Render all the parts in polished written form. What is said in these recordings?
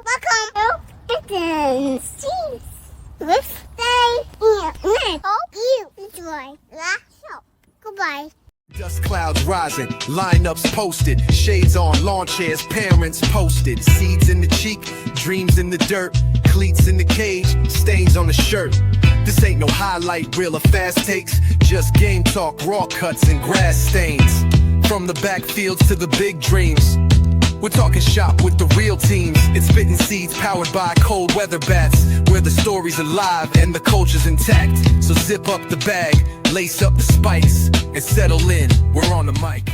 Welcome to Spittin Seeds. With Day and Nick. Hope you enjoy the show. Goodbye. Dust clouds rising, lineups posted, shades on, lawn chairs, parents posted, seeds in the cheek, dreams in the dirt, cleats in the cage, stains on the shirt. This ain't no highlight reel or fast takes, just game talk, raw cuts and grass stains. From the backfields to the big dreams, we're talking shop with the real teams. It's Spittin Seeds powered by cold weather bats, where the story's alive and the culture's intact. So zip up the bag, lace up the spikes, and settle in. We're on the mic.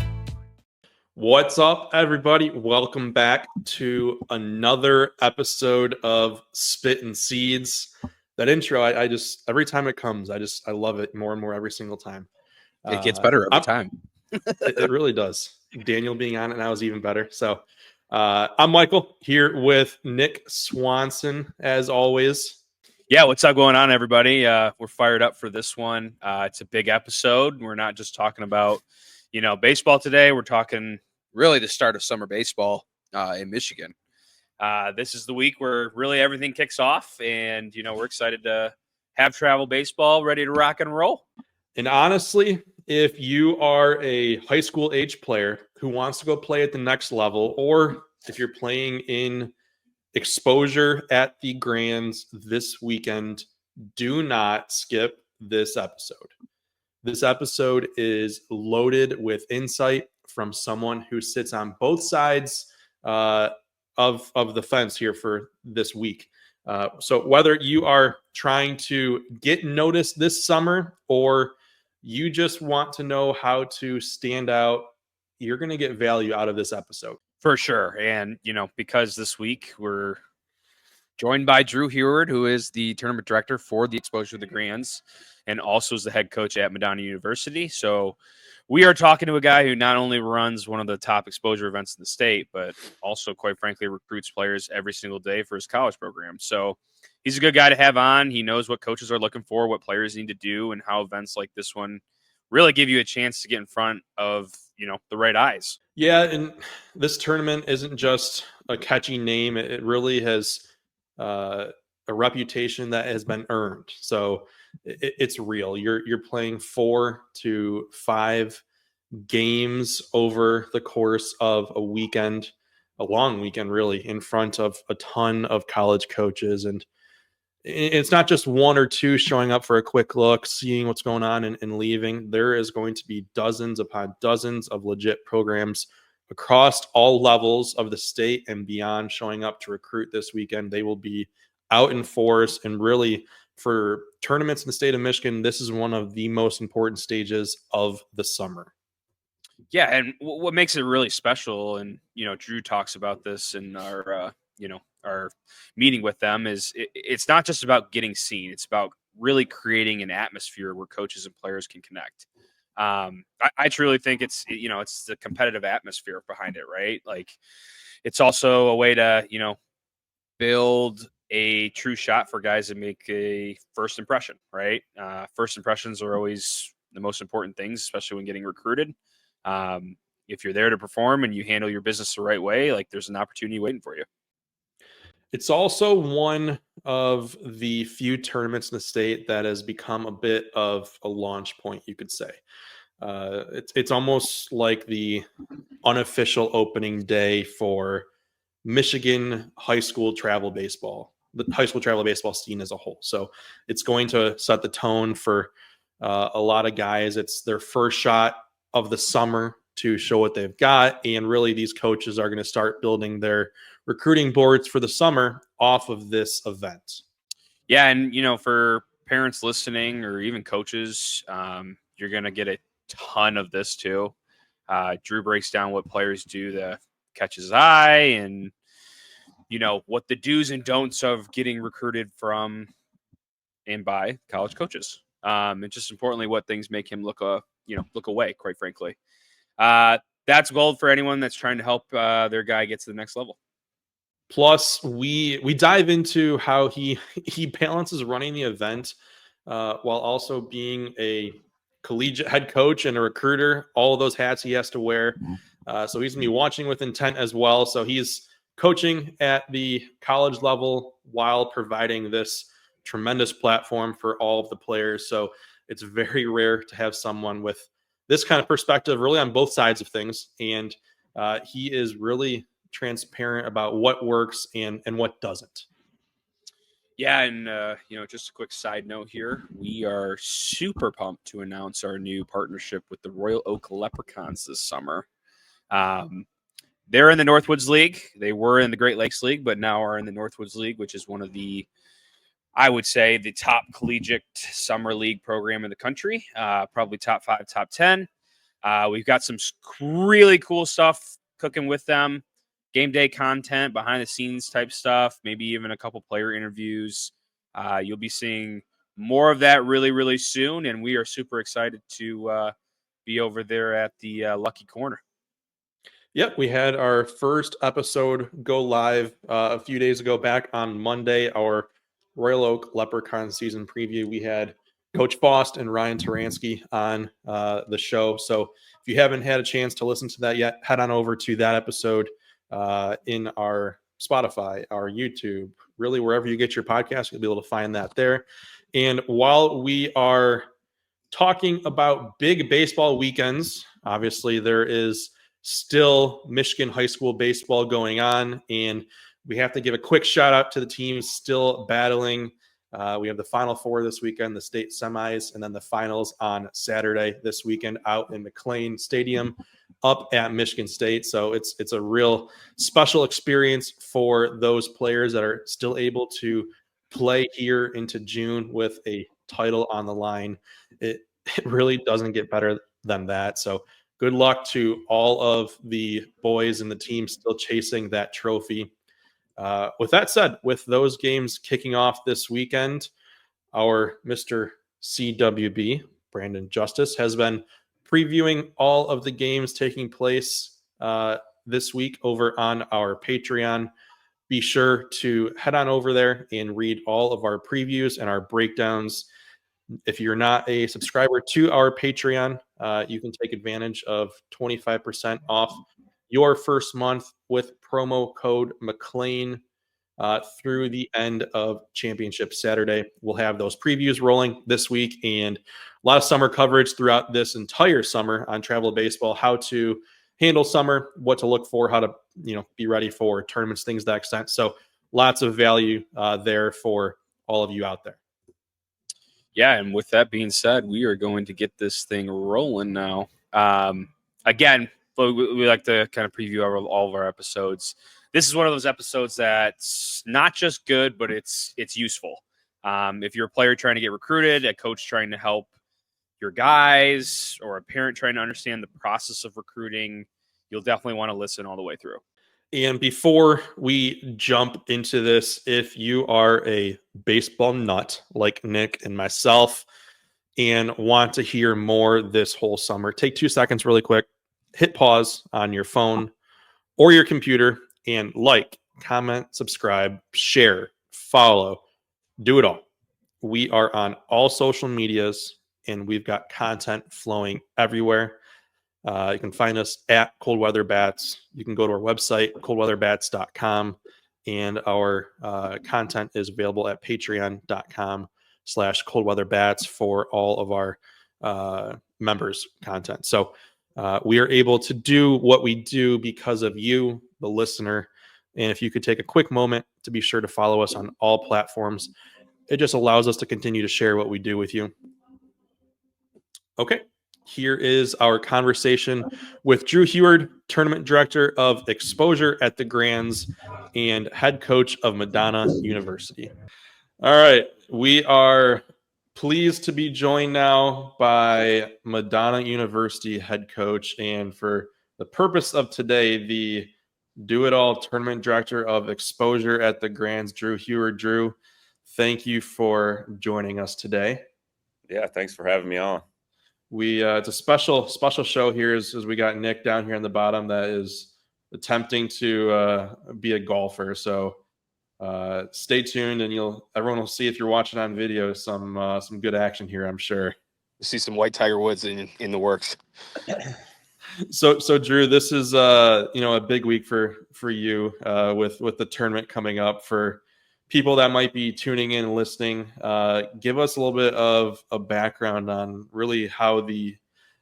What's up, everybody? Welcome back to another episode of Spittin Seeds. That intro, I just every time it comes, I love it more and more every single time. It gets better every time. It really does. Daniel being on it now is even better. So I'm Michael here with Nick Swanson, as always. Yeah, what's up going on, everybody? We're fired up for this one. It's a big episode. We're not just talking about, baseball today. We're talking really the start of summer baseball in Michigan. This is the week where really everything kicks off, and, we're excited to have travel baseball ready to rock and roll. And honestly, if you are a high school age player who wants to go play at the next level, or if you're playing in exposure at the Grands this weekend, do not skip this episode. This episode is loaded with insight from someone who sits on both sides of the fence here for this week. So whether you are trying to get noticed this summer or you just want to know how to stand out, you're going to get value out of this episode. For sure. And, because this week we're joined by Drew Huard, who is the tournament director for the Exposure to the Grands and also is the head coach at Madonna University. So we are talking to a guy who not only runs one of the top exposure events in the state, but also, quite frankly, recruits players every single day for his college program. So he's a good guy to have on. He knows what coaches are looking for, what players need to do, and how events like this one really give you a chance to get in front of, the right eyes. Yeah, and this tournament isn't just a catchy name. It really has a reputation that has been earned. So it's real. You're playing 4 to 5 games over the course of a weekend, a long weekend, really, in front of a ton of college coaches. And it's not just one or two showing up for a quick look, seeing what's going on and leaving. There is going to be dozens upon dozens of legit programs across all levels of the state and beyond showing up to recruit this weekend. They will be out in force, and really for tournaments in the state of Michigan, this is one of the most important stages of the summer. Yeah, and what makes it really special, and Drew talks about this in our our meeting with them, is it's not just about getting seen; it's about really creating an atmosphere where coaches and players can connect. I truly think it's the competitive atmosphere behind it, right? Like, it's also a way to build a true shot for guys to make a first impression, right? First impressions are always the most important things, especially when getting recruited. If you're there to perform and you handle your business the right way, like, there's an opportunity waiting for you. It's also one of the few tournaments in the state that has become a bit of a launch point, you could say. It's almost like the unofficial opening day for Michigan high school travel baseball, the high school travel baseball scene as a whole. So it's going to set the tone for a lot of guys. It's their first shot of the summer to show what they've got. And really, these coaches are going to start building their recruiting boards for the summer off of this event. Yeah. And, for parents listening or even coaches, you're going to get a ton of this too. Drew breaks down what players do to catch his eye and, what the do's and don'ts of getting recruited from and by college coaches. And just importantly, what things make him look away, quite frankly. That's gold for anyone that's trying to help their guy get to the next level. Plus, we dive into how he balances running the event while also being a collegiate head coach and a recruiter. All of those hats he has to wear. So he's going to be watching with intent as well. So he's coaching at the college level while providing this tremendous platform for all of the players. So it's very rare to have someone with this kind of perspective really on both sides of things. And he is really transparent about what works and what doesn't. Yeah, and just a quick side note here. We are super pumped to announce our new partnership with the Royal Oak Leprechauns this summer. They're in the Northwoods League. They were in the Great Lakes League, but now are in the Northwoods League, which is one of the, I would say, the top collegiate summer league program in the country. Probably top 5, top 10. We've got some really cool stuff cooking with them. Game day content, behind the scenes type stuff, maybe even a couple player interviews. You'll be seeing more of that really, really soon. And we are super excited to be over there at the Lucky Corner. Yep, we had our first episode go live a few days ago, back on Monday, our Royal Oak Leprechaun season preview. We had Coach Faust and Ryan Taransky on the show. So if you haven't had a chance to listen to that yet, head on over to that episode in our Spotify, our YouTube, really wherever you get your podcast, you'll be able to find that there. And while we are talking about big baseball weekends, obviously there is still Michigan high school baseball going on, and we have to give a quick shout out to the teams still battling. We have the Final Four this weekend, the state semis, and then the finals on Saturday this weekend out in McLean Stadium up at Michigan State. So it's a real special experience for those players that are still able to play here into June with a title on the line. It really doesn't get better than that. So good luck to all of the boys and the team still chasing that trophy. With that said, with those games kicking off this weekend, our Mr. CWB, Brandon Justice, has been previewing all of the games taking place this week over on our Patreon. Be sure to head on over there and read all of our previews and our breakdowns. If you're not a subscriber to our Patreon, you can take advantage of 25% off your first month with promo code McLean through the end of Championship Saturday. We'll have those previews rolling this week and a lot of summer coverage throughout this entire summer on Travel Baseball, how to handle summer, what to look for, how to be ready for tournaments, things to that extent. So lots of value there for all of you out there. Yeah, and with that being said, we are going to get this thing rolling now. Again, we like to kind of preview all of our episodes. This is one of those episodes that's not just good, but it's useful. If you're a player trying to get recruited, a coach trying to help your guys, or a parent trying to understand the process of recruiting, you'll definitely want to listen all the way through. And before we jump into this, if you are a baseball nut like Nick and myself and want to hear more this whole summer, take 2 seconds really quick, hit pause on your phone or your computer and like, comment, subscribe, share, follow, do it all. We are on all social medias and we've got content flowing everywhere. You can find us at Cold Weather Bats. You can go to our website, coldweatherbats.com, and our content is available at patreon.com/coldweatherbats for all of our members' content. So we are able to do what we do because of you, the listener. And if you could take a quick moment to be sure to follow us on all platforms, it just allows us to continue to share what we do with you. Okay. Here is our conversation with Drew Huard, Tournament Director of Exposure at the Grands and Head Coach of Madonna University. All right. We are pleased to be joined now by Madonna University Head Coach, and for the purpose of today, the do-it-all Tournament Director of Exposure at the Grands, Drew Huard. Drew, thank you for joining us today. Yeah, thanks for having me on. It's a special show here as we got Nick down here on the bottom that is attempting to be a golfer. So stay tuned, and everyone will see, if you're watching on video, some good action here, I'm sure. See some white Tiger Woods in the works. So Drew, this is a big week for you with the tournament coming up. For people that might be tuning in and listening, give us a little bit of a background on really how the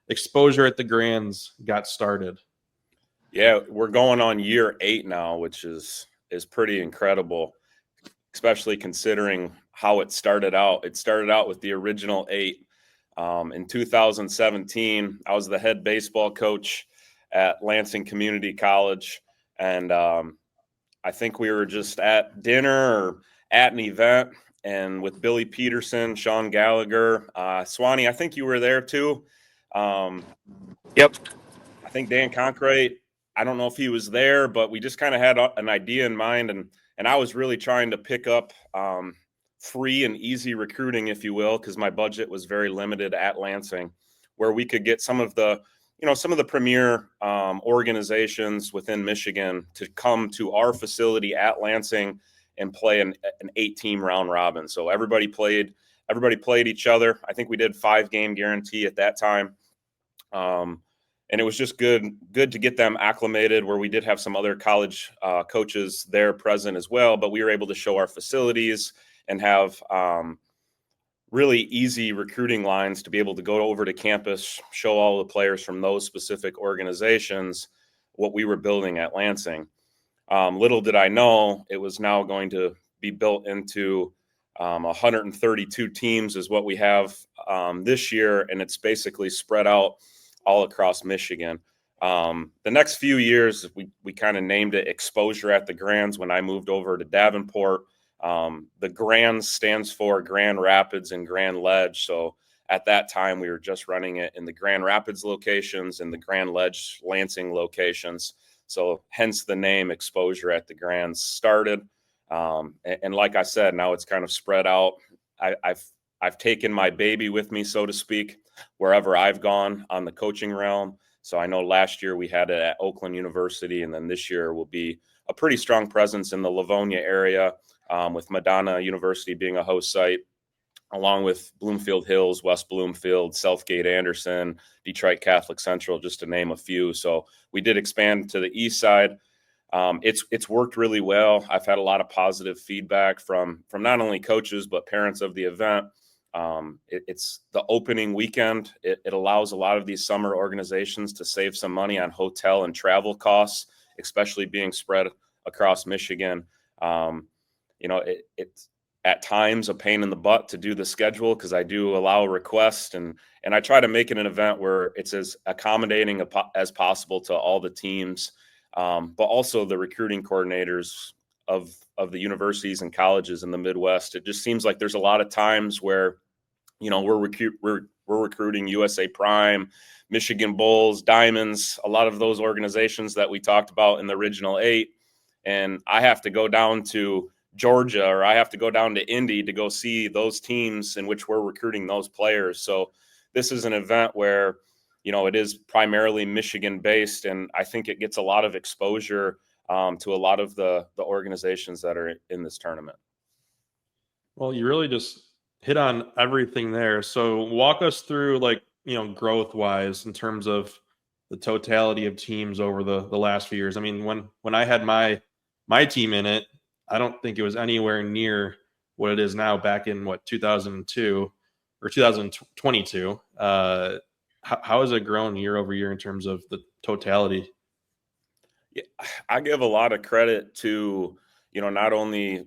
exposure at the Grands got started. Yeah, we're going on year 8 now, which is pretty incredible, especially considering how it started out. It started out with the original 8. In 2017, I was the head baseball coach at Lansing Community College, and I think we were just at dinner or at an event, and with Billy Peterson, Sean Gallagher, Swanee, I think you were there too. Yep. I think Dan Concrete, I don't know if he was there, but we just kind of had an idea in mind, and I was really trying to pick up free and easy recruiting, if you will, because my budget was very limited at Lansing, where we could get some of the premier organizations within Michigan to come to our facility at Lansing and play an 8-team round robin. So everybody played each other. I think we did 5-game guarantee at that time. And it was just good to get them acclimated, where we did have some other college coaches there present as well, but we were able to show our facilities and have really easy recruiting lines to be able to go over to campus, show all the players from those specific organizations what we were building at Lansing. Little did I know it was now going to be built into 132 teams is what we have this year, and it's basically spread out all across Michigan. The next few years, we kind of named it Exposure at the Grands when I moved over to Davenport. The Grands stands for Grand Rapids and Grand Ledge. So at that time, we were just running it in the Grand Rapids locations and the Grand Ledge Lansing locations. So hence the name Exposure at the Grands started. And like I said, now it's kind of spread out. I've taken my baby with me, so to speak, wherever I've gone on the coaching realm. So I know last year we had it at Oakland University, and then this year will be a pretty strong presence in the Livonia area, with Madonna University being a host site, along with Bloomfield Hills, West Bloomfield, Southgate Anderson, Detroit Catholic Central, just to name a few. So we did expand to the east side. It's worked really well. I've had a lot of positive feedback from not only coaches, but parents of the event. It's the opening weekend. It allows a lot of these summer organizations to save some money on hotel and travel costs, especially being spread across Michigan. It's at times a pain in the butt to do the schedule, because I do allow requests, and I try to make it an event where it's as accommodating as possible to all the teams, but also the recruiting coordinators of the universities and colleges in the Midwest. It just seems like there's a lot of times where, we're recruiting USA Prime, Michigan Bulls, Diamonds, a lot of those organizations that we talked about in the original 8. And I have to go down to Georgia, or I have to go down to Indy to go see those teams in which we're recruiting those players. So this is an event where, it is primarily Michigan based, and I think it gets a lot of exposure to a lot of the organizations that are in this tournament. Well, you really just hit on everything there. So walk us through, growth wise, in terms of the totality of teams over the last few years. I mean, when I had my team in it, I don't think it was anywhere near what it is now back in 2002 or 2022. How has it grown year over year in terms of the totality? Yeah, I give a lot of credit to, not only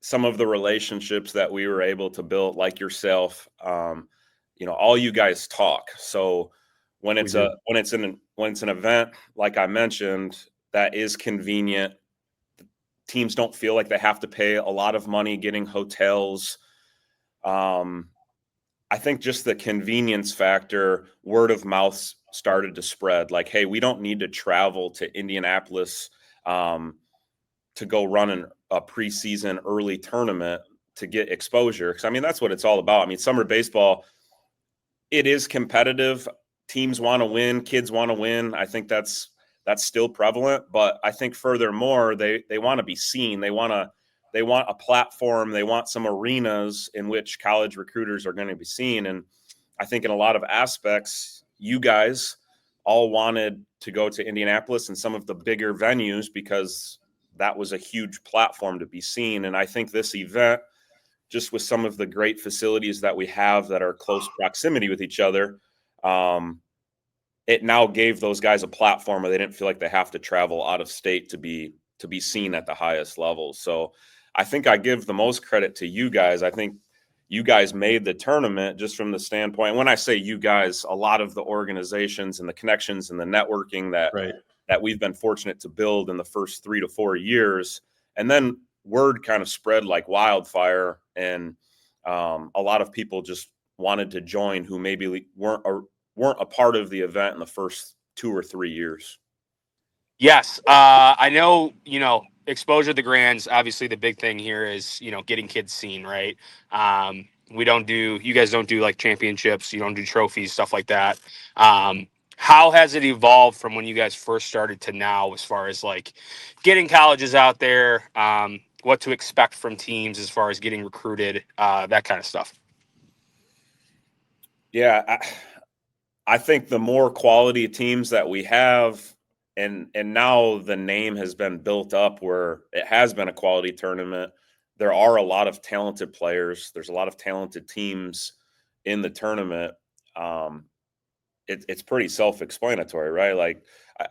some of the relationships that we were able to build, like yourself. All you guys talk. So when it's an event, like I mentioned, that is convenient, teams don't feel like they have to pay a lot of money getting hotels. I think just the convenience factor, word of mouth started to spread. Like, hey, we don't need to travel to Indianapolis to go run a preseason early tournament to get exposure. Because, that's what it's all about. Summer baseball, it is competitive. Teams want to win. Kids want to win. I think that's still prevalent. But I think furthermore, they want to be seen. They want a platform. They want some arenas in which college recruiters are going to be seen. And I think in a lot of aspects, you guys all wanted to go to Indianapolis and some of the bigger venues because that was a huge platform to be seen. And I think this event, just with some of the great facilities that we have that are close proximity with each other, it now gave those guys a platform where they didn't feel like they have to travel out of state to be seen at the highest level. So I think I give the most credit to you guys. I think you guys made the tournament just from the standpoint. When I say you guys, a lot of the organizations and the connections and the networking that we've been fortunate to build in the first 3 to 4 years. And then word kind of spread like wildfire, and a lot of people just wanted to join who maybe weren't a part of the event in the first 2 or 3 years. Yes. I know, exposure to the Grands, obviously the big thing here is, getting kids seen, right? You guys don't do like championships, you don't do trophies, stuff like that. How has it evolved from when you guys first started to now, as far as like getting colleges out there, what to expect from teams as far as getting recruited, that kind of stuff? Yeah, I think the more quality teams that we have, and now the name has been built up where it has been a quality tournament. There are a lot of talented players. There's a lot of talented teams in the tournament. It's pretty self-explanatory, right? Like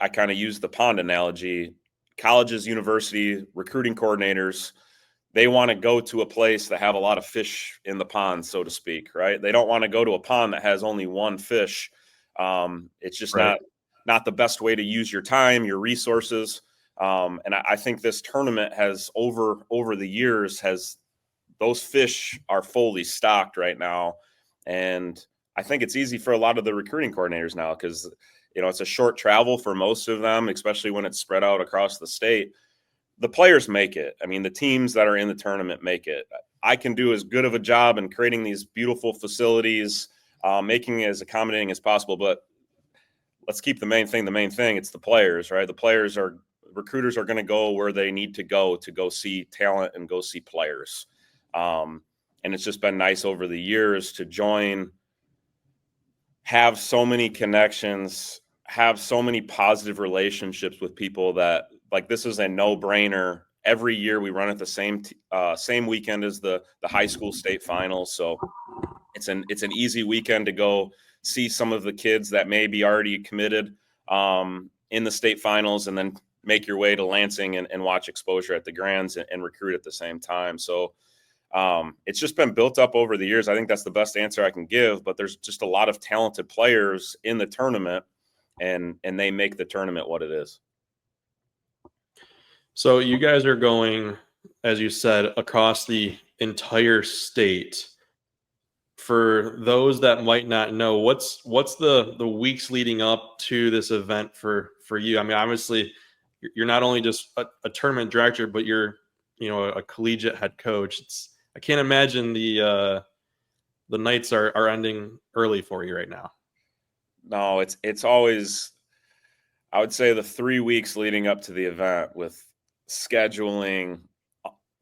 I kind of use the pond analogy. Colleges, university, recruiting coordinators, they want to go to a place that have a lot of fish in the pond, so to speak, right? They don't want to go to a pond that has only one fish. It's just not the best way to use your time, your resources. And I think this tournament has over the years those fish are fully stocked right now. And I think it's easy for a lot of the recruiting coordinators now because, it's a short travel for most of them, especially when it's spread out across the state. The players make it. I mean, the teams that are in the tournament make it. I can do as good of a job in creating these beautiful facilities, making it as accommodating as possible, but let's keep the main thing. It's the players, right? Recruiters are going to go where they need to go see talent and go see players. And it's just been nice over the years to join, have so many connections, have so many positive relationships with people that like this is a no-brainer. Every year we run at the same weekend as the high school state finals. So it's an easy weekend to go see some of the kids that may be already committed in the state finals, and then make your way to Lansing and watch exposure at the Grands and recruit at the same time. So it's just been built up over the years. I think that's the best answer I can give, but there's just a lot of talented players in the tournament, and they make the tournament what it is. So you guys are going, as you said, across the entire state. For those that might not know, what's the weeks leading up to this event for you? I mean, obviously, you're not only just a tournament director, but you're a collegiate head coach. I can't imagine the nights are ending early for you right now. No, it's always, I would say, the 3 weeks leading up to the event with scheduling,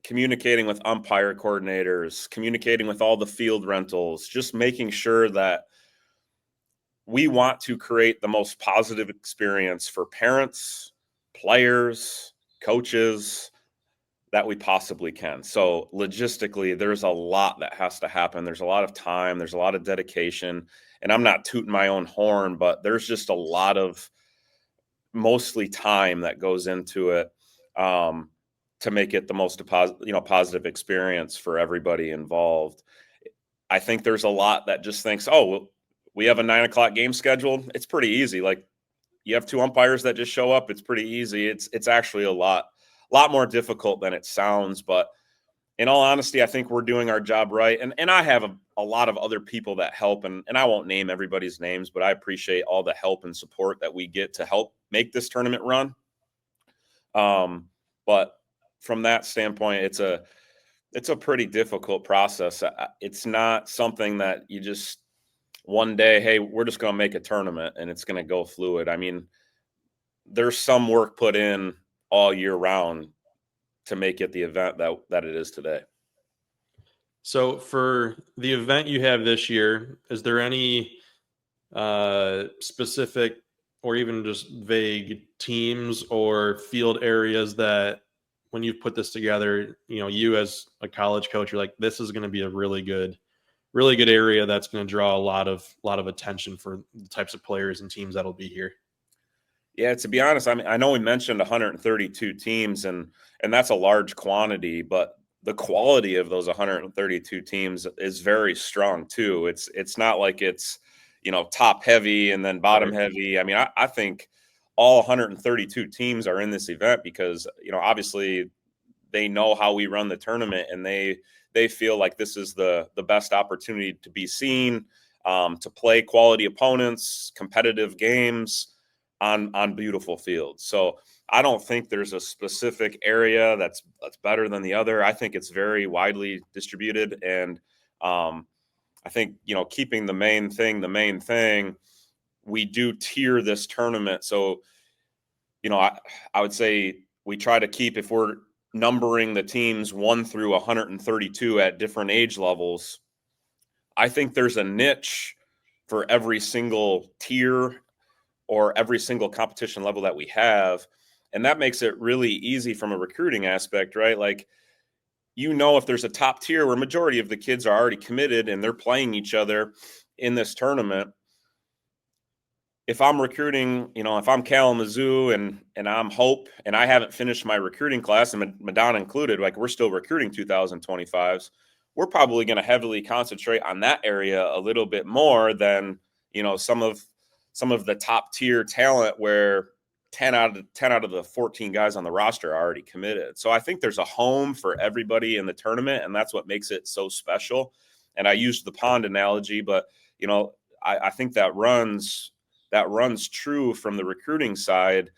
communicating with umpire coordinators, communicating with all the field rentals, just making sure that we want to create the most positive experience for parents, players, coaches that we possibly can. So logistically, there's a lot that has to happen. There's a lot of time. There's a lot of dedication. And I'm not tooting my own horn, but there's just a lot of mostly time that goes into it. To make it the most positive experience for everybody involved. I think there's a lot that just thinks, oh, well, we have a 9:00 game scheduled. It's pretty easy. Like you have 2 umpires that just show up. It's pretty easy. It's actually a lot more difficult than it sounds. But in all honesty, I think we're doing our job right. And I have a lot of other people that help, and I won't name everybody's names, but I appreciate all the help and support that we get to help make this tournament run. But from that standpoint, it's a pretty difficult process. It's not something that you just one day, hey, we're just going to make a tournament and it's going to go fluid. I mean, there's some work put in all year round to make it the event that it is today. So for the event you have this year, is there any specific or even just vague teams or field areas that when you've put this together, you as a college coach, you're like, this is going to be a really good area that's going to draw a lot of attention for the types of players and teams that'll be here. Yeah, to be honest, I mean, I know we mentioned 132 teams, and that's a large quantity, but the quality of those 132 teams is very strong too. It's not like it's top heavy and then bottom heavy. I mean, I think all 132 teams are in this event because obviously they know how we run the tournament, and they feel like this is the best opportunity to be seen, to play quality opponents, competitive games on beautiful fields. So I don't think there's a specific area that's better than the other. I think it's very widely distributed, and I think keeping the main thing, we do tier this tournament. So I would say we try to keep, if we're numbering the teams 1 through 132 at different age levels, I think there's a niche for every single tier or every single competition level that we have. And that makes it really easy from a recruiting aspect, right? Like, if there's a top tier where majority of the kids are already committed and they're playing each other in this tournament, if I'm recruiting, if I'm Kalamazoo and I'm Hope and I haven't finished my recruiting class, and Madonna included, like we're still recruiting 2025s, we're probably going to heavily concentrate on that area a little bit more than, some of the top tier talent where 10 out of the 14 guys on the roster are already committed. So I think there's a home for everybody in the tournament, and that's what makes it so special. And I used the pond analogy, but I think that runs true from the recruiting side.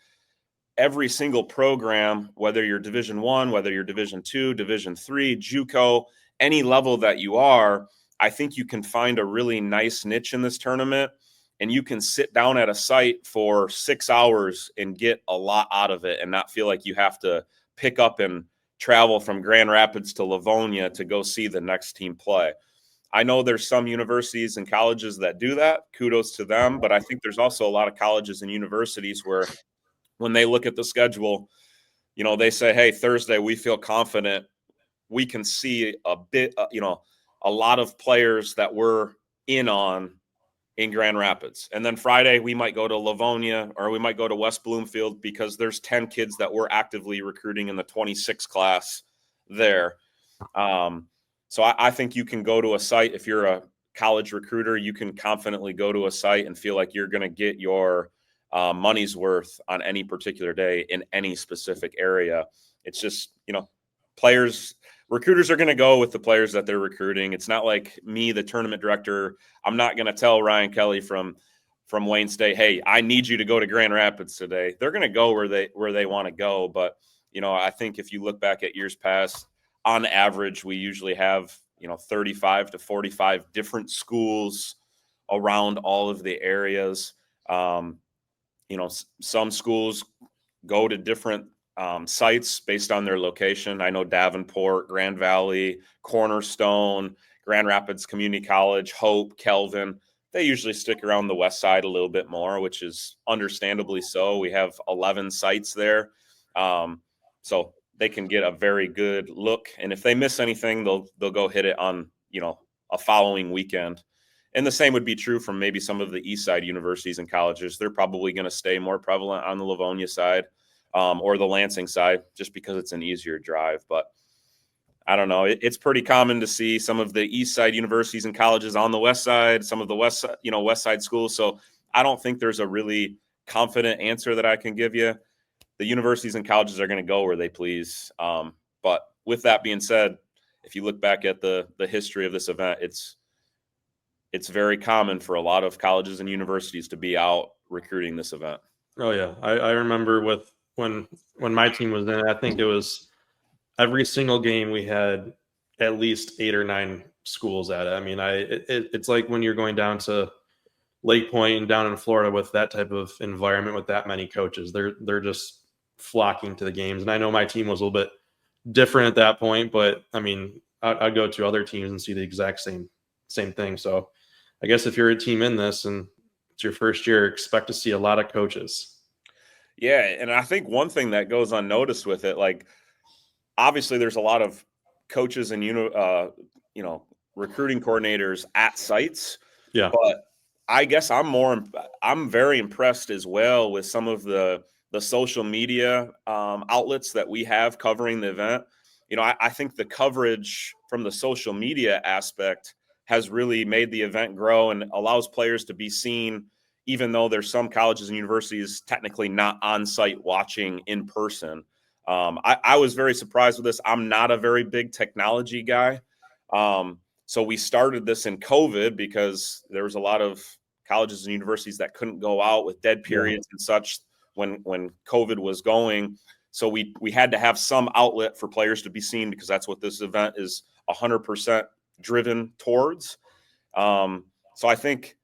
Every single program, whether you're Division I, whether you're Division II, Division III, JUCO, any level that you are, I think you can find a really nice niche in this tournament, and you can sit down at a site for 6 hours and get a lot out of it and not feel like you have to pick up and travel from Grand Rapids to Livonia to go see the next team play. I know there's some universities and colleges that do that. Kudos to them. But I think there's also a lot of colleges and universities where when they look at the schedule, they say, hey, Thursday, we feel confident we can see a lot of players that we're in on in Grand Rapids. And then Friday, we might go to Livonia or we might go to West Bloomfield because there's 10 kids that we're actively recruiting in the 26 class there. So I think you can go to a site. If you're a college recruiter, you can confidently go to a site and feel like you're going to get your money's worth on any particular day in any specific area. It's just, recruiters are going to go with the players that they're recruiting. It's not like me, the tournament director. I'm not going to tell Ryan Kelly from Wayne State, hey, I need you to go to Grand Rapids today. They're going to go where they want to go. But, I think if you look back at years past, on average, we usually have, 35 to 45 different schools around all of the areas. Some schools go to different sites based on their location. I know Davenport, Grand Valley, Cornerstone, Grand Rapids Community College, Hope, Kelvin. They usually stick around the west side a little bit more, which is understandably so. We have 11 sites there. So they can get a very good look. And if they miss anything, they'll go hit it on, a following weekend. And the same would be true from maybe some of the east side universities and colleges. They're probably going to stay more prevalent on the Livonia side or the Lansing side, just because it's an easier drive. But I don't know. It's pretty common to see some of the east side universities and colleges on the west side, some of the west side schools. So I don't think there's a really confident answer that I can give you. The universities and colleges are going to go where they please. But with that being said, if you look back at the history of this event, it's very common for a lot of colleges and universities to be out recruiting this event. Oh yeah. I remember when my team was in, I think it was every single game we had at least 8 or 9 schools at it. I mean, it's like when you're going down to Lake Point and down in Florida with that type of environment with that many coaches, they're just flocking to the games. And I know my team was a little bit different at that point, but I mean, I'd go to other teams and see the exact same thing. So I guess if you're a team in this and It's your first year. Expect to see a lot of coaches. Yeah, and I think one thing that goes unnoticed with it, like obviously there's a lot of coaches and recruiting coordinators at sites, Yeah. but I guess I'm very impressed as well with some of the social media outlets that we have covering the event. I think the coverage from the social media aspect has really made the event grow and allows players to be seen, even though there's some colleges and universities technically not on site watching in person. I was very surprised with this. I'm not a very big technology guy. So we started this in COVID because there was a lot of colleges and universities that couldn't go out with dead periods and such when COVID was going. So we had to have some outlet for players to be seen because that's what this event is 100% driven towards. So I think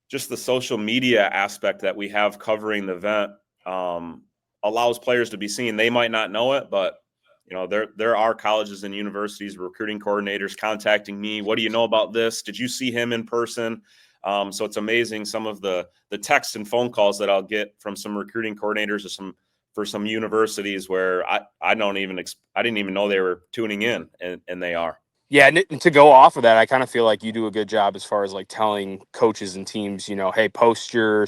just the social media aspect that we have covering the event allows players to be seen. They might not know it, but there are colleges and universities, recruiting coordinators contacting me. What do you know about this? Did you see him in person? So it's amazing some of the texts and phone calls that I'll get from some recruiting coordinators for some universities where I didn't even know they were tuning in, and they are. Yeah, and to go off of that, I kind of feel like you do a good job as far as like telling coaches and teams, hey, post your,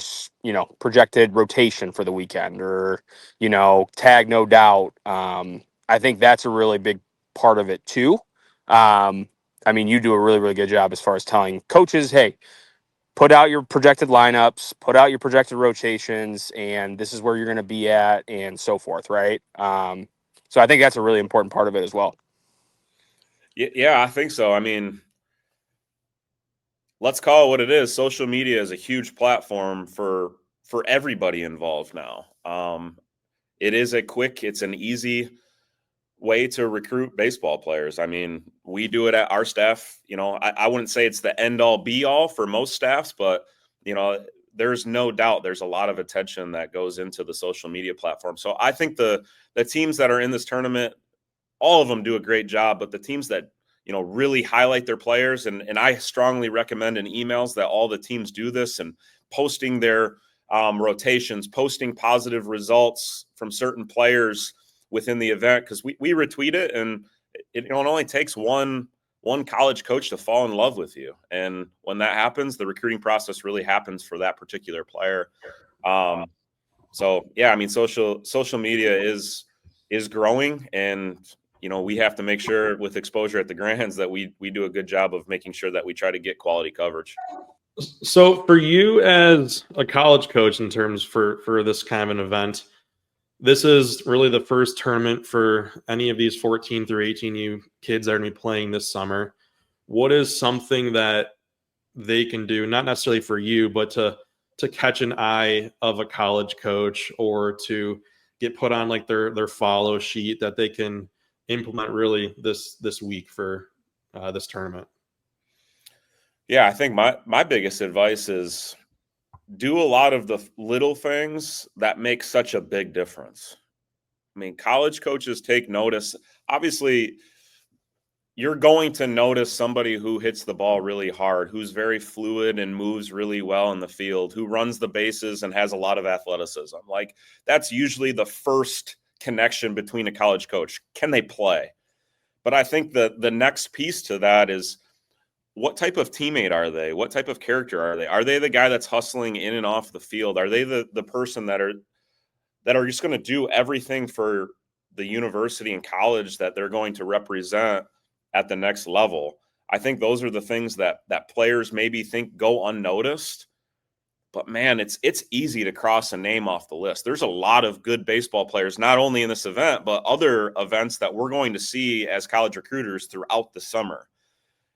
projected rotation for the weekend, or, tag no doubt. I think that's a really big part of it too. You do a really, really good job as far as telling coaches, hey, put out your projected lineups, put out your projected rotations, and this is where you're going to be at, and so forth, right? So I think that's a really important part of it as well. Yeah, I think so. Let's call it what it is. Social media is a huge platform for everybody involved now. It's an easy way to recruit baseball players. We do it at our staff. I wouldn't say it's the end all be all for most staffs, but there's no doubt there's a lot of attention that goes into the social media platform. So I think the teams that are in this tournament, all of them do a great job, but the teams that, really highlight their players, and I strongly recommend in emails that all the teams do this, and posting their rotations, posting positive results from certain players within the event, because we retweet it, and it only takes one college coach to fall in love with you. And when that happens, the recruiting process really happens for that particular player. So yeah, social media is growing, and we have to make sure with exposure at the Grands that we do a good job of making sure that we try to get quality coverage. So for you as a college coach, in terms for this kind of an event, this is really the first tournament for any of these 14 through 18U kids that are going to be playing this summer. What is something that they can do, not necessarily for you, but to catch an eye of a college coach, or to get put on like their follow sheet that they can implement really this week for this tournament? Yeah, I think my biggest advice is do a lot of the little things that make such a big difference. College coaches take notice. Obviously, you're going to notice somebody who hits the ball really hard, who's very fluid and moves really well in the field, who runs the bases and has a lot of athleticism. Like, that's usually the first connection between a college coach. Can they play? But I think the next piece to that is, what type of teammate are they? What type of character are they? Are they the guy that's hustling in and off the field? Are they the person that are just going to do everything for the university and college that they're going to represent at the next level? I think those are the things that players maybe think go unnoticed. But man, it's easy to cross a name off the list. There's a lot of good baseball players, not only in this event, but other events that we're going to see as college recruiters throughout the summer.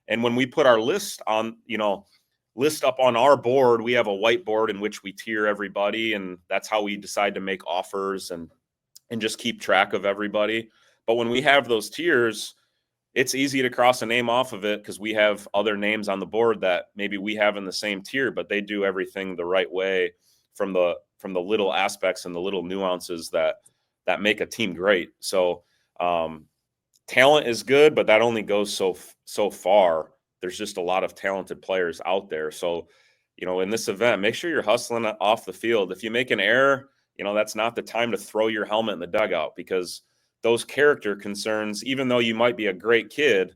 And when we put our list up on our board, we have a whiteboard in which we tier everybody, and that's how we decide to make offers and just keep track of everybody. But when we have those tiers, it's easy to cross a name off of it because we have other names on the board that maybe we have in the same tier, but they do everything the right way from the little aspects and the little nuances that make a team great. So talent is good, but that only goes so far. There's just a lot of talented players out there. So in this event, make sure you're hustling off the field. If you make an error, that's not the time to throw your helmet in the dugout, because those character concerns, even though you might be a great kid,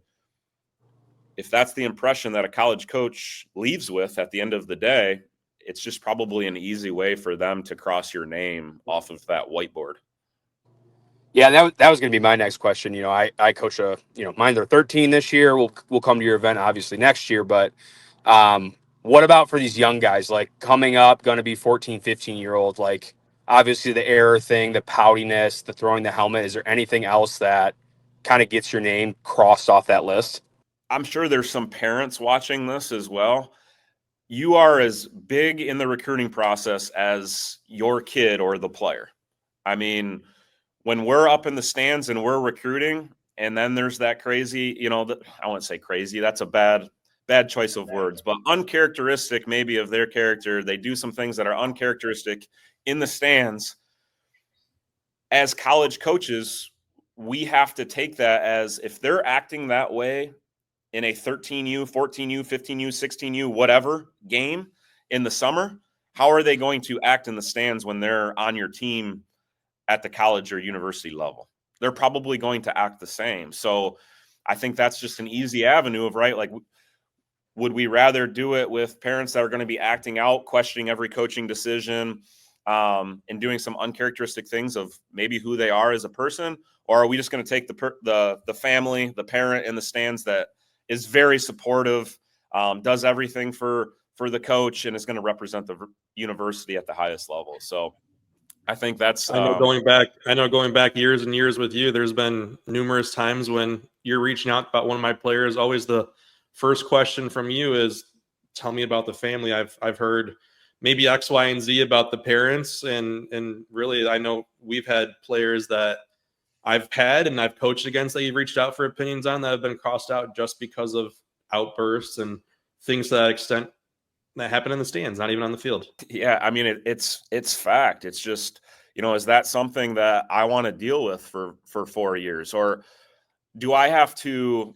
if that's the impression that a college coach leaves with at the end of the day, it's just probably an easy way for them to cross your name off of that whiteboard. Yeah, that was going to be my next question. I coach mine, they're 13 this year. We'll come to your event obviously next year, but what about for these young guys, like coming up, going to be 14, 15-year-old, like obviously the error thing, the poutiness, the throwing the helmet, is there anything else that kind of gets your name crossed off that list? I'm sure there's some parents watching this as well. You are as big in the recruiting process as your kid or the player. I mean, when we're up in the stands and we're recruiting, and then there's that crazy, I wouldn't say crazy, that's a bad choice of words, but uncharacteristic maybe of their character. They do some things that are uncharacteristic in the stands. As college coaches, we have to take that as, if they're acting that way in a 13U, 14U, 15U, 16U, whatever game in the summer, how are they going to act in the stands when they're on your team at the college or university level? They're probably going to act the same. So I think that's just an easy avenue of, right, like, would we rather do it with parents that are going to be acting out, questioning every coaching decision, and doing some uncharacteristic things of maybe who they are as a person? Or are we just going to take the family, the parent in the stands that is very supportive, does everything for the coach, and is going to represent the university at the highest level? So I think that's. I know going back years and years with you, there's been numerous times when you're reaching out about one of my players. Always the first question from you is, "Tell me about the family." I've heard maybe X, Y, and Z about the parents, and really, I know we've had players that I've had and I've coached against that you've reached out for opinions on that have been crossed out just because of outbursts and things to that extent that happen in the stands, not even on the field. Yeah, I mean, it's fact. It's just, is that something that I want to deal with for 4 years, or do I have to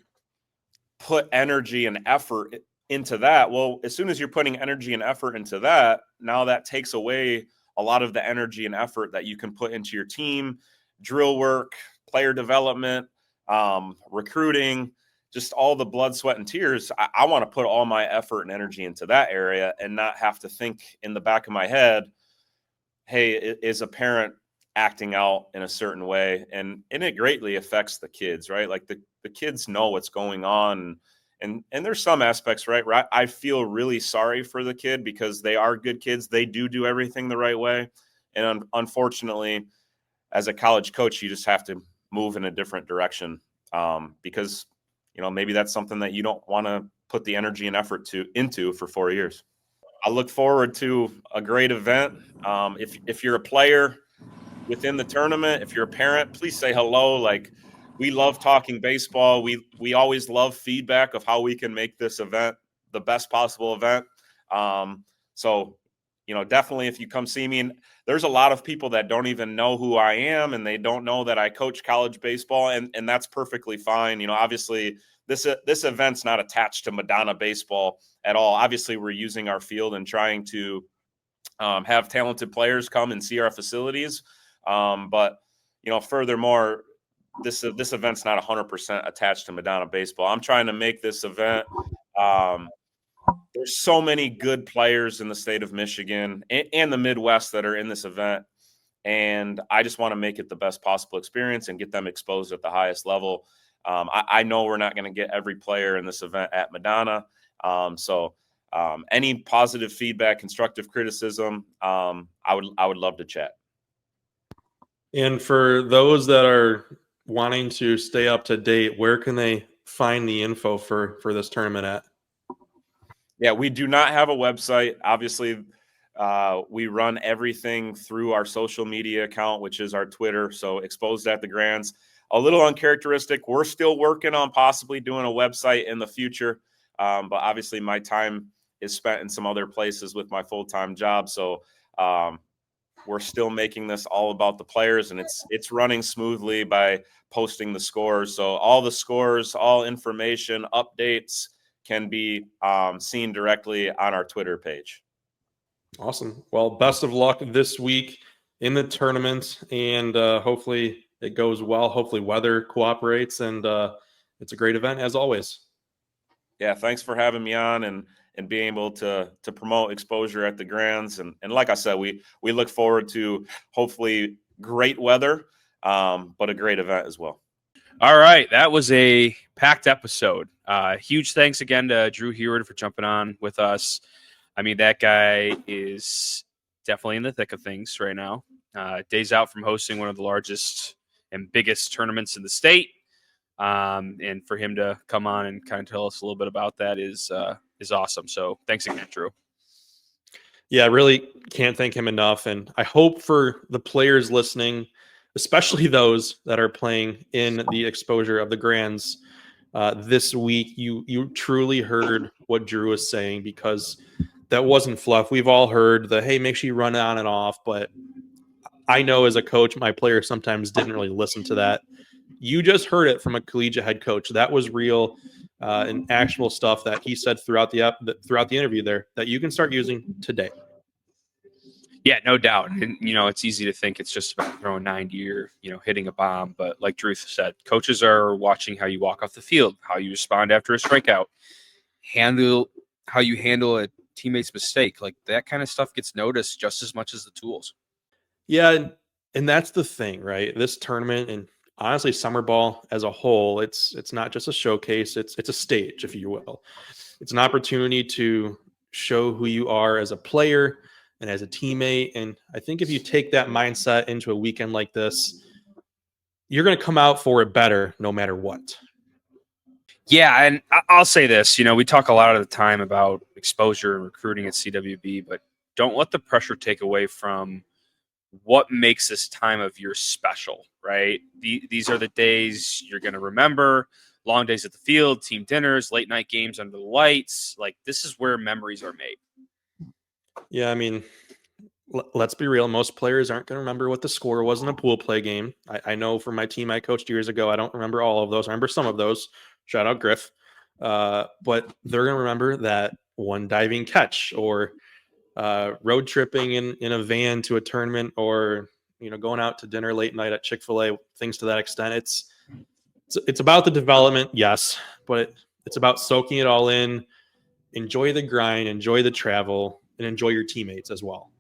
put energy and effort into that? Well, as soon as you're putting energy and effort into that, now that takes away a lot of the energy and effort that you can put into your team, drill work, player development, recruiting, just all the blood, sweat, and tears. I want to put all my effort and energy into that area and not have to think in the back of my head, hey, is a parent acting out in a certain way? And it greatly affects the kids, right? Like the kids know what's going on. And there's some aspects, right, where I feel really sorry for the kid, because they are good kids. They do everything the right way. And unfortunately, as a college coach, you just have to move in a different direction, because, maybe that's something that you don't want to put the energy and effort into for 4 years. I look forward to a great event. If you're a player within the tournament, if you're a parent, please say hello. Like, we love talking baseball. We always love feedback of how we can make this event the best possible event. So, definitely if you come see me, and there's a lot of people that don't even know who I am, and they don't know that I coach college baseball, and that's perfectly fine. Obviously this event's not attached to Madonna baseball at all. Obviously, we're using our field and trying to have talented players come and see our facilities. But furthermore, this event's not 100% attached to Madonna baseball. I'm trying to make this event. There's so many good players in the state of Michigan and the Midwest that are in this event, and I just want to make it the best possible experience and get them exposed at the highest level. I know we're not going to get every player in this event at Madonna. So any positive feedback, constructive criticism, I would love to chat. And for those that are wanting to stay up to date, where can they find the info for this tournament at? Yeah, we do not have a website. Obviously, we run everything through our social media account, which is our Twitter. So Exposed at the Grands. A little uncharacteristic. We're still working on possibly doing a website in the future. But obviously my time is spent in some other places with my full-time job. So we're still making this all about the players, and it's running smoothly by posting the scores. So all the scores, all information, updates, can be seen directly on our Twitter page. Awesome. Well, best of luck this week in the tournament, and hopefully it goes well. Hopefully weather cooperates, and it's a great event as always. Yeah, thanks for having me on and being able to promote exposure at the Grands. And like I said, we look forward to hopefully great weather, but a great event as well. All right, that was a packed episode. Huge thanks again to Drew Huard for jumping on with us. I mean, that guy is definitely in the thick of things right now. Days out from hosting one of the largest and biggest tournaments in the state. And for him to come on and kind of tell us a little bit about that is awesome. So thanks again, Drew. Yeah, I really can't thank him enough. And I hope for the players listening, especially those that are playing in the exposure of the Grands this week, you truly heard what Drew was saying, because that wasn't fluff. We've all heard the, hey, make sure you run on and off. But I know as a coach, my players sometimes didn't really listen to that. You just heard it from a collegiate head coach. That was real and actual stuff that he said throughout the interview there that you can start using today. Yeah, no doubt. And, it's easy to think it's just about throwing 90 or, hitting a bomb. But like Drew said, coaches are watching how you walk off the field, how you respond after a strikeout, how you handle a teammate's mistake. Like that kind of stuff gets noticed just as much as the tools. Yeah, and that's the thing, right? This tournament and honestly summer ball as a whole, it's not just a showcase, it's a stage, if you will. It's an opportunity to show who you are as a player and as a teammate. And I think if you take that mindset into a weekend like this, you're going to come out for it better no matter what. Yeah, and I'll say this, we talk a lot of the time about exposure and recruiting at CWB, but don't let the pressure take away from what makes this time of year special, right? These are the days you're going to remember. Long days at the field, team dinners, late night games under the lights. Like, this is where memories are made. Yeah, I mean, let's be real. Most players aren't going to remember what the score was in a pool play game. I know for my team I coached years ago, I don't remember all of those. I remember some of those. Shout out Griff. But they're going to remember that one diving catch or road tripping in a van to a tournament, or going out to dinner late night at Chick-fil-A, things to that extent. It's about the development, yes, but it's about soaking it all in. Enjoy the grind, enjoy the travel, and enjoy your teammates as well.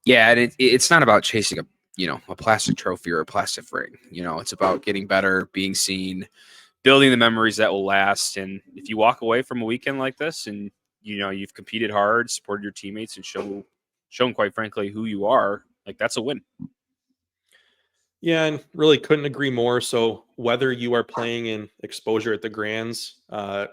Yeah, and it's not about chasing a plastic trophy or a plastic ring. It's about getting better, being seen, building the memories that will last. And if you walk away from a weekend like this and you've competed hard, supported your teammates, and shown quite frankly who you are, like, that's a win. Yeah, and really couldn't agree more. So whether you are playing in exposure at the Grands,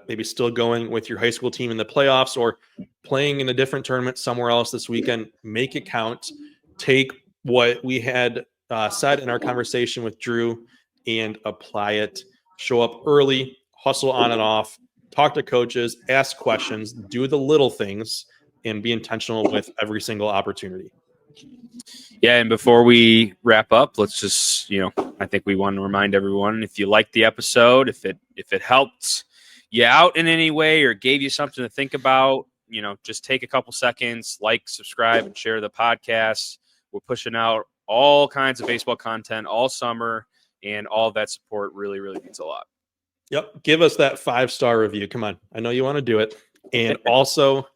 maybe still going with your high school team in the playoffs, or playing in a different tournament somewhere else this weekend, make it count. Take what we had said in our conversation with Drew and apply it. Show up early, hustle on and off, talk to coaches, ask questions, do the little things, and be intentional with every single opportunity. Yeah, and before we wrap up, let's just, I think we want to remind everyone, if you liked the episode, if it helped you out in any way or gave you something to think about, just take a couple seconds, subscribe, and share the podcast. We're pushing out all kinds of baseball content all summer, and all of that support really, really means a lot. Yep. Give us that 5-star review. Come on. I know you want to do it. And also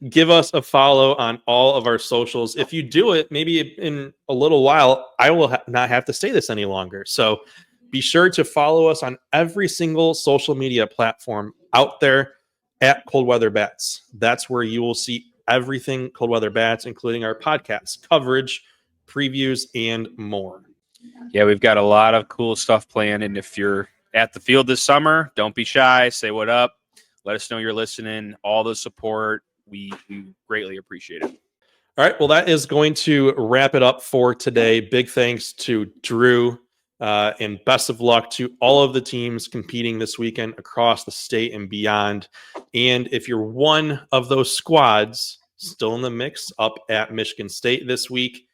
give us a follow on all of our socials. If you do it, maybe in a little while, I will not have to say this any longer. So be sure to follow us on every single social media platform out there at Cold Weather Bats. That's where you will see everything Cold Weather Bats, including our podcast coverage, previews, and more. Yeah, we've got a lot of cool stuff planned. And if you're at the field this summer, don't be shy. Say what up. Let us know you're listening. All the support, we greatly appreciate it. All right. Well, that is going to wrap it up for today. Big thanks to Drew, and best of luck to all of the teams competing this weekend across the state and beyond. And if you're one of those squads still in the mix up at Michigan State this week,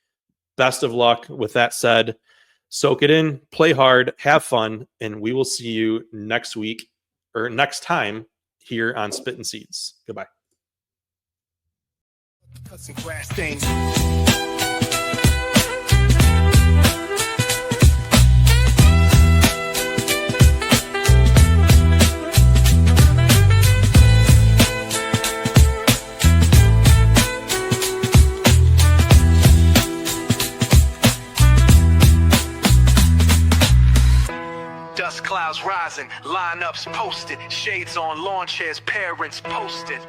best of luck. With that said, soak it in, play hard, have fun, and we will see you next week or next time here on Spittin Seeds. Goodbye. Cuts and grass stains. Dust clouds rising, lineups posted, shades on lawn chairs, parents posted.